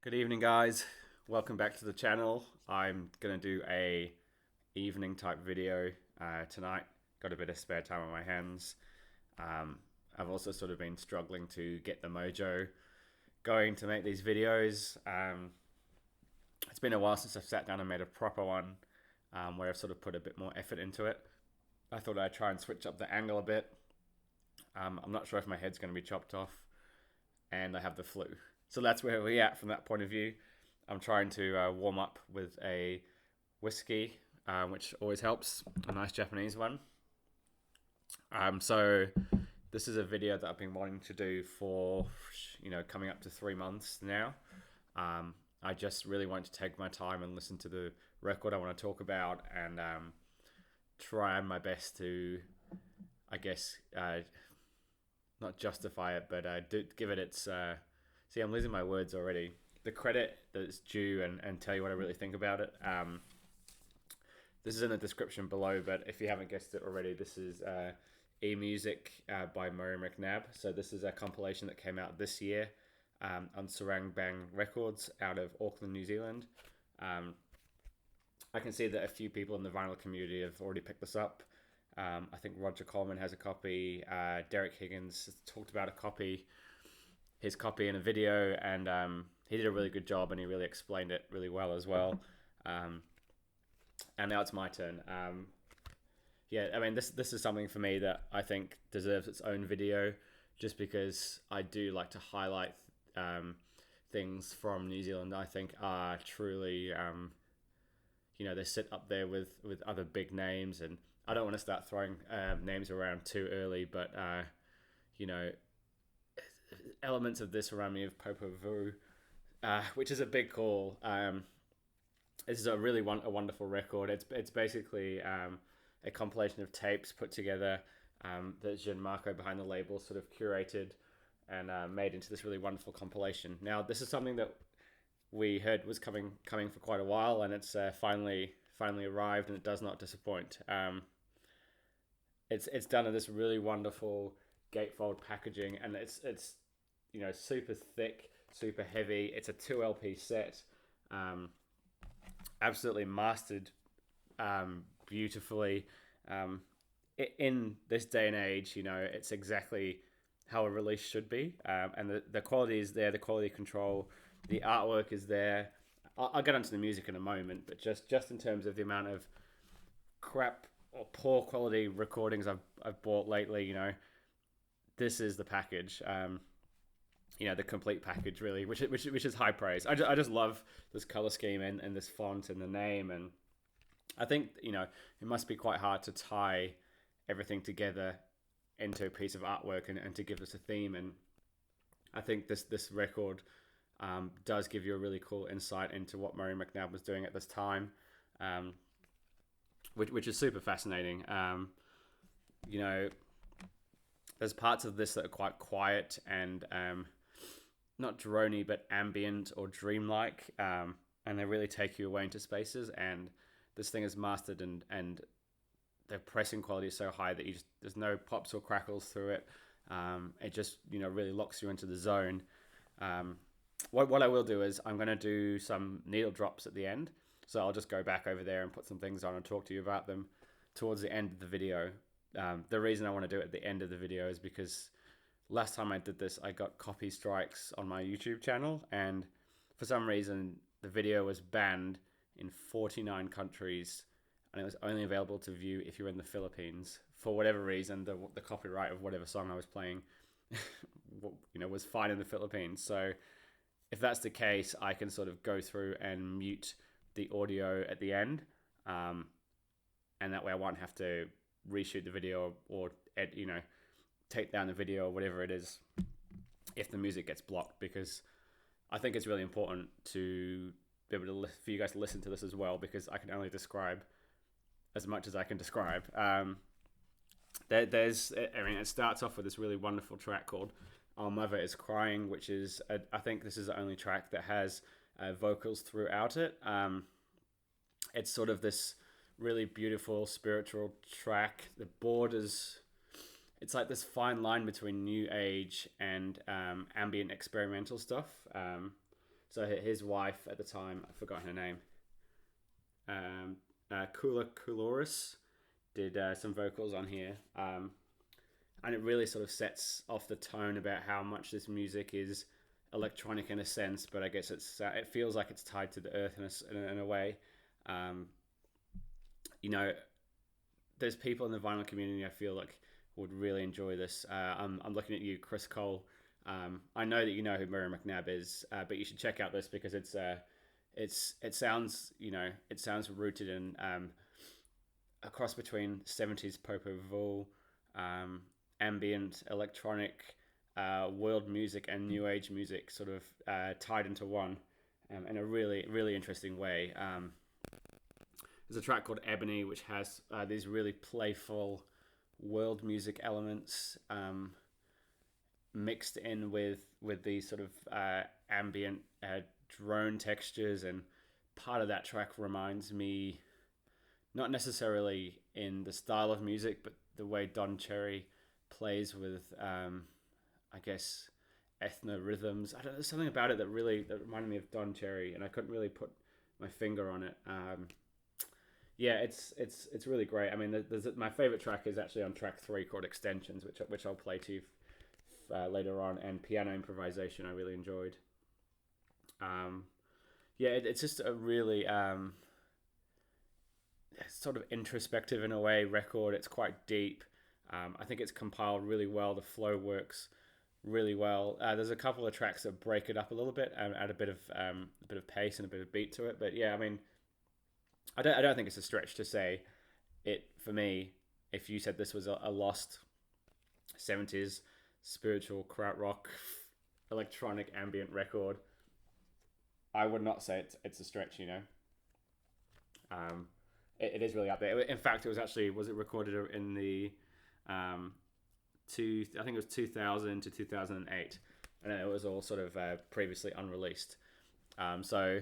Good evening, guys. Welcome back to the channel. I'm gonna do a evening type video tonight. Got a bit of spare time on my hands. I've also sort of been struggling to get the mojo going to make these videos. It's been a while since I've sat down and made a proper one where I've sort of put a bit more effort into it. I thought I'd try and switch up the angle a bit. I'm not sure if my head's going to be chopped off, and I have the flu. So that's where we're at from that point of view. I'm trying to warm up with a whiskey, which always helps, a nice Japanese one. So this is a video that I've been wanting to do for, coming up to 3 months now. I just really want to take my time and listen to the record I want to talk about and try my best to, I guess, not justify it, but give it its... See, I'm losing my words already. The credit that it's due and tell you what I really think about it. This is in the description below, but if you haven't guessed it already, this is E-Music by McNabb. So this is a compilation that came out this year on Sarang Bang Records out of Auckland, New Zealand. I can see that a few people in the vinyl community have already picked this up. I think Roger Coleman has a copy. Derek Higgins talked about his copy in a video, and he did a really good job, and he really explained it really well as well. And now it's my turn. This is something for me that I think deserves its own video, just because I do like to highlight things from New Zealand I think are truly, they sit up there with other big names, and I don't want to start throwing names around too early, but elements of this remind me of Popo Vu, which is a big call. This is a really wonderful record. It's basically a compilation of tapes put together that Gianmarco behind the label sort of curated and made into this really wonderful compilation. Now, this is something that we heard was coming for quite a while, and it's finally arrived, and it does not disappoint. It's done in this really wonderful gatefold packaging, and it's super thick, super heavy. It's a 2 LP set, absolutely mastered beautifully. In this day and age, it's exactly how a release should be, and the quality is there, the quality control, the artwork is there. I'll get onto the music in a moment, but just in terms of the amount of crap or poor quality recordings I've bought lately, this is the package. The complete package, really, which is high praise. I just love this color scheme and this font and the name, and I think it must be quite hard to tie everything together into a piece of artwork and to give us a theme. And I think this record does give you a really cool insight into what Murray McNabb was doing at this time, which is super fascinating. There's parts of this that are quite quiet and not droney, but ambient or dreamlike, and they really take you away into spaces. And this thing is mastered, and the pressing quality is so high that there's no pops or crackles through it. It just really locks you into the zone. What I will do is I'm going to do some needle drops at the end, so I'll just go back over there and put some things on and talk to you about them towards the end of the video. The reason I want to do it at the end of the video is because last time I did this, I got copy strikes on my YouTube channel, and for some reason, the video was banned in 49 countries, and it was only available to view if you're in the Philippines. For whatever reason, the copyright of whatever song I was playing, was fine in the Philippines. So if that's the case, I can sort of go through and mute the audio at the end, and that way I won't have to reshoot the video or take down the video or whatever it is if the music gets blocked, because I think it's really important to be able to for you guys to listen to this as well, because I can only describe as much as I can describe. It starts off with this really wonderful track called Our Mother Is Crying, which is I think this is the only track that has vocals throughout it. It's sort of this really beautiful spiritual track. The borders, it's like this fine line between new age and ambient experimental stuff. So his wife at the time, I've forgotten her name, Kula Kuloris, did some vocals on here. And it really sort of sets off the tone about how much this music is electronic in a sense, but I guess it feels like it's tied to the earth in a way. You know, there's people in the vinyl community I feel like would really enjoy this. I'm looking at you, Chris Cole. I know that you know who Murray McNabb is, but you should check out this because it sounds, you know, it sounds rooted in a cross between 70s pop vocal, ambient electronic, world music and new age music sort of tied into one in a really, really interesting way. There's a track called Ebony, which has these really playful world music elements mixed in with these sort of ambient drone textures, and part of that track reminds me, not necessarily in the style of music, but the way Don Cherry plays with, I guess, ethno rhythms. I don't know, there's something about it that reminded me of Don Cherry, and I couldn't really put my finger on it. Yeah, it's really great. I mean, my favorite track is actually on track 3 called Extensions, which I'll play to you later on, and Piano Improvisation I really enjoyed. Yeah, it's just a really sort of introspective in a way record. It's quite deep. I think it's compiled really well. The flow works really well. There's a couple of tracks that break it up a little bit and add a bit of pace and a bit of beat to it. But yeah, I mean, I don't think it's a stretch to say it, for me, if you said this was a lost 70s spiritual krautrock electronic ambient record, I would not say it's a stretch, you know. It is really up there. In fact, was it recorded in the I think it was 2000 to 2008, and it was all sort of previously unreleased. So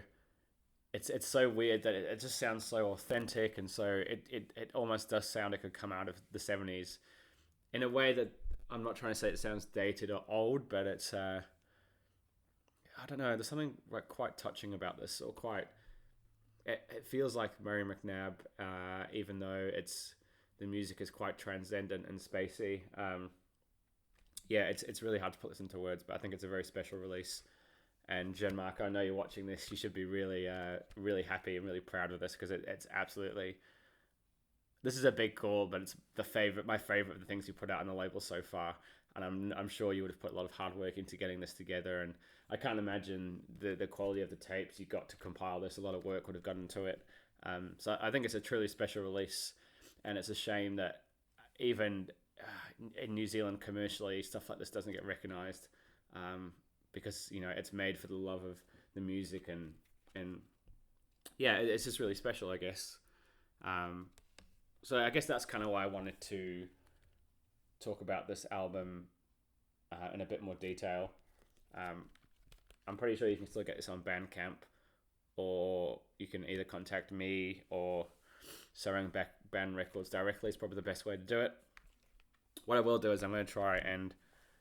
it's so weird that it just sounds so authentic, and so it almost does sound like it could come out of the 70s in a way that I'm not trying to say it sounds dated or old, but it's I don't know, there's something like quite touching about this, or quite it feels like Murray McNabb, even though the music is quite transcendent and spacey. Yeah, it's really hard to put this into words, but I think it's a very special release. And Jean-Marc, I know you're watching this. You should be really, really happy and really proud of this, because it's absolutely. This is a big call, but it's my favorite of the things you put out on the label so far. And I'm sure you would have put a lot of hard work into getting this together. And I can't imagine the quality of the tapes you got to compile this. A lot of work would have gone into it. So I think it's a truly special release, and it's a shame that even in New Zealand commercially, stuff like this doesn't get recognised. Because, you know, it's made for the love of the music, and yeah, it's just really special, I guess. So I guess that's kind of why I wanted to talk about this album in a bit more detail. I'm pretty sure you can still get this on Bandcamp, or you can either contact me or Sarang Bang Records directly. It's probably the best way to do it. What I will do is I'm going to try and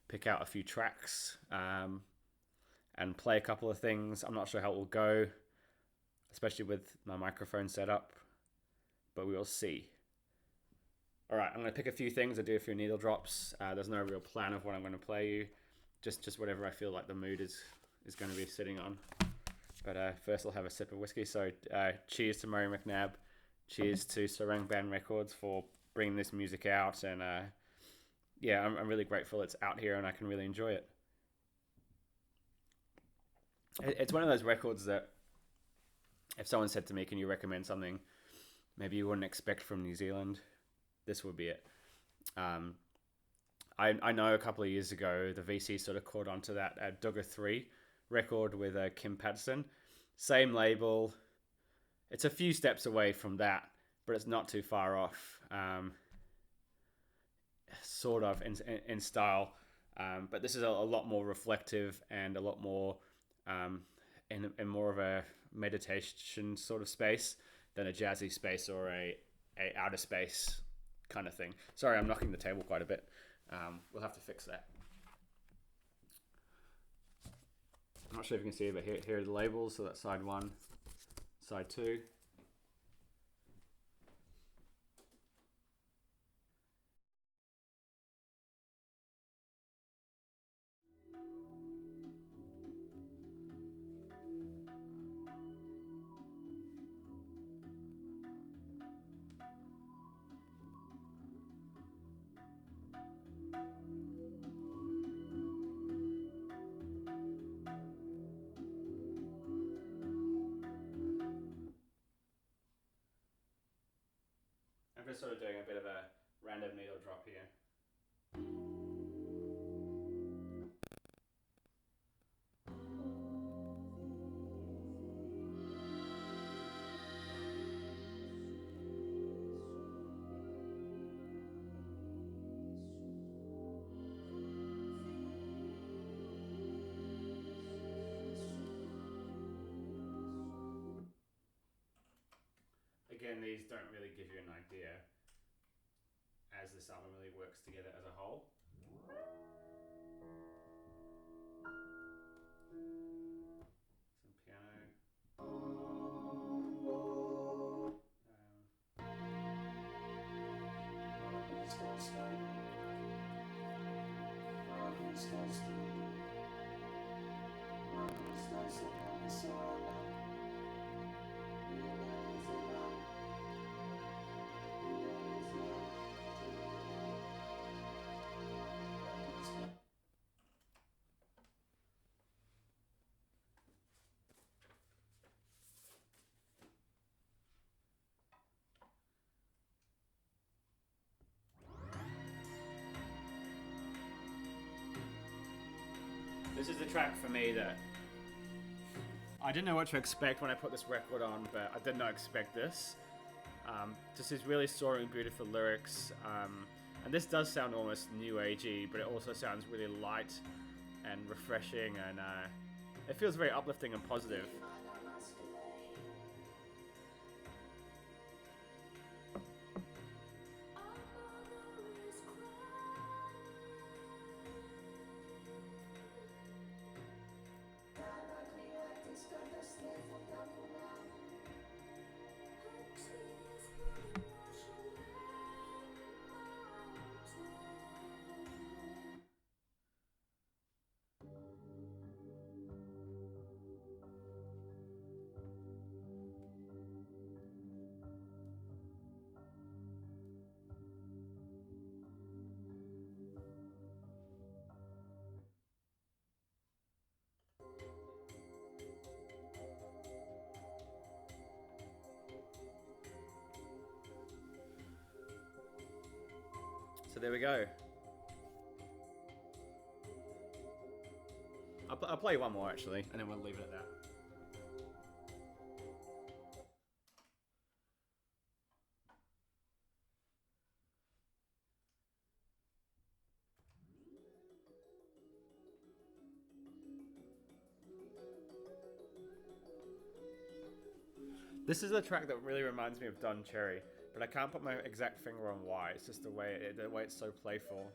pick out a few tracks and play a couple of things. I'm not sure how it will go, especially with my microphone set up, but we will see. All right, I'm going to pick a few things. I do a few needle drops. There's no real plan of what I'm going to play you, just whatever I feel like the mood is going to be sitting on. But first I'll have a sip of whiskey. So cheers to Murray McNabb. Cheers to Sarang Bang Records for bringing this music out. And yeah, I'm really grateful it's out here and I can really enjoy it. It's one of those records that if someone said to me, can you recommend something maybe you wouldn't expect from New Zealand, this would be it. I know a couple of years ago, the VC sort of caught onto that Duggar 3 record with Kim Patterson. Same label. It's a few steps away from that, but it's not too far off. Sort of in style. But this is a lot more reflective and a lot more in more of a meditation sort of space than a jazzy space or a outer space kind of thing. Sorry, I'm knocking the table quite a bit. We'll have to fix that. I'm sure if you can see it, but here are the labels. So that's side 1, side 2. I'm just sort of doing a bit of a random needle drop here. Again, these don't really give you an idea as this album really works together as a whole. Some piano. This is the track for me that I didn't know what to expect when I put this record on, but I did not expect this. Just these really soaring, beautiful lyrics, and this does sound almost new agey, but it also sounds really light and refreshing, and it feels very uplifting and positive. So there we go. I'll play one more actually, and then we'll leave it at that. This is a track that really reminds me of Don Cherry, but I can't put my exact finger on why. It's just the way it's so playful.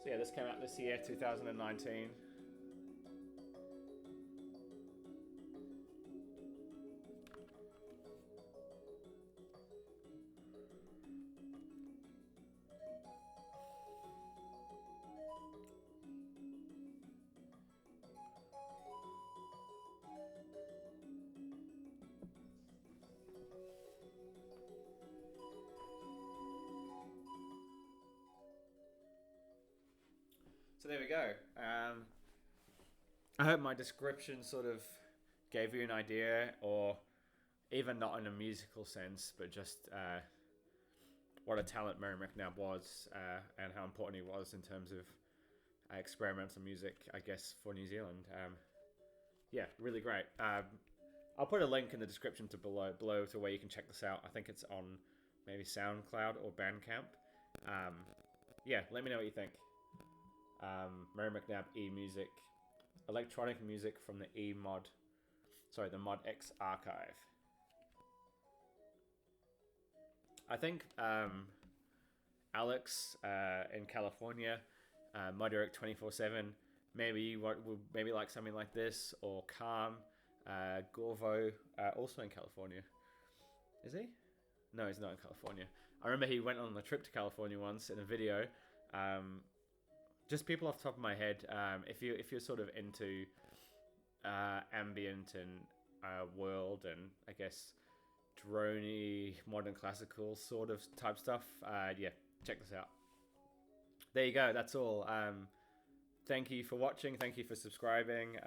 So yeah, this came out this year, 2019. So there we go. I hope my description sort of gave you an idea, or even not in a musical sense, but just what a talent Mary McNabb was, and how important he was in terms of experimental music, I guess, for New Zealand. Yeah, really great. I'll put a link in the description to below to where you can check this out. I think it's on maybe SoundCloud or Bandcamp. Yeah, let me know what you think. Mary McNabb eMusic, electronic music from the the Mod X archive. I think Alex in California, Muderick 24/7. Maybe you would maybe like something like this, or Calm, Gorvo, also in California. Is he? No, he's not in California. I remember he went on a trip to California once in a video. Just people off the top of my head. If you're sort of into ambient and world and I guess droney modern classical sort of type stuff, yeah, check this out. There you go. That's all. Thank you for watching. Thank you for subscribing.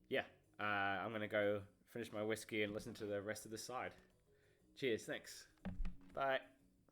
Yeah, I'm gonna go finish my whiskey and listen to the rest of the side. Cheers. Thanks. Bye.